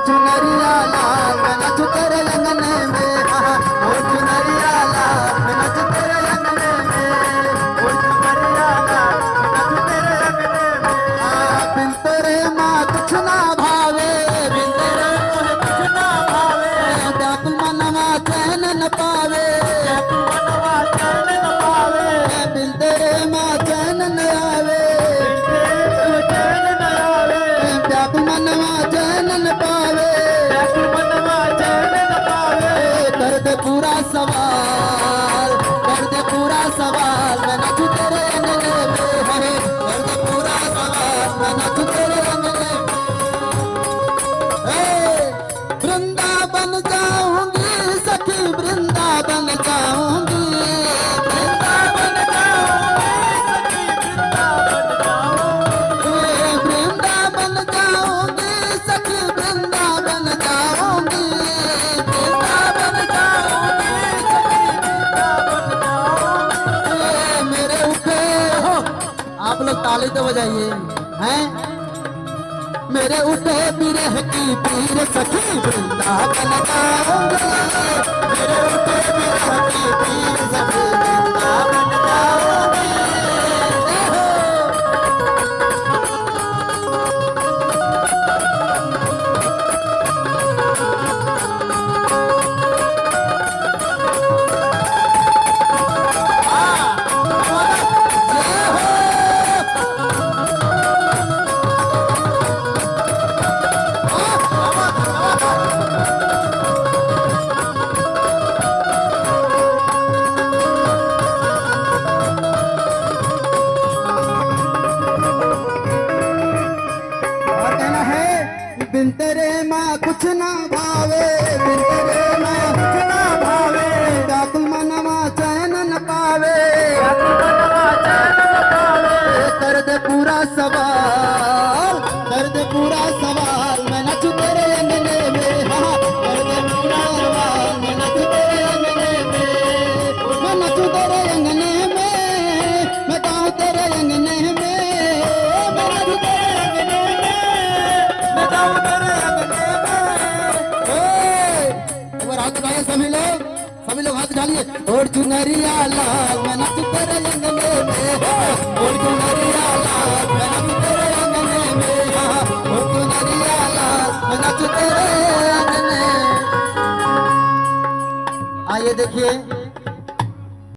चुनरिया लाल मैं नाचू तेरे अंगने में, ओ चुनरिया लाल मैं नाचू तेरे अंगने में, ओ चुनरिया लाल मैं नाचू तेरे अंगने में। बिन तेरे माँ कुछ ना भावे, बिन तेरे मोहे कुछ ना भावे, व्याकुल मनवा चैन न पावे, व्याकुल मनवा चैन न पावे, बिन तेरे माँ चैन न आवे, चैन न आवे, व्याकुल मनवा चैन न पावे, व्याकुल मनवा चैन न पावे। कर दे पूरा सवाल, कर दे पूरा सवाल मैं नाचू तेरे अंगने में, हरे कर दे पूरा सवाल मैं नाचू तेरे अंगने में। वृंदावन जाऊंगी सखी, वृंदावन जाऊंगी, वृंदावन जाऊंगी सखी, वृंदावन जाऊंगी, वृंदावन जाऊंगी सखी, वृंदावन जाऊंगी। मेरे उठे हो आप लोग ताली तो बजाइए हैं, मेरे उठे बिरह की पीर सखी, वृंदावन जाऊंगी, मेरे उठे बिरह की पीर सखी, वृंदावन जाऊंगी। बिन तेरे माँ कुछ ना भावे, बिन तेरे माँ कुछ ना भावे, व्याकुल मनवा चैन न पावे, व्याकुल मनवा चैन न पावे। कर दे पूरा सवाल, कर दे पूरा सवाल मैं नाचू तेरे अंगने में, हाँ कर दे पूरा सवाल मैं नाचू तेरे अंगने में, मैं नाचू तेरे अंगने में, मैं गाऊं तेरे अंगने में, मैं नाचू तेरे अंगने में, मैं गाऊं तेरे अंगने में। सभी लोग हाथ उठाइए, और चुनरिया लाल मैं नाचू तेरे अंगने में, और चुनरिया लाल मैं नाचू तेरे अंगने में, और चुनरिया लाल मैं नाचू तेरे अंगने। आइए देखिए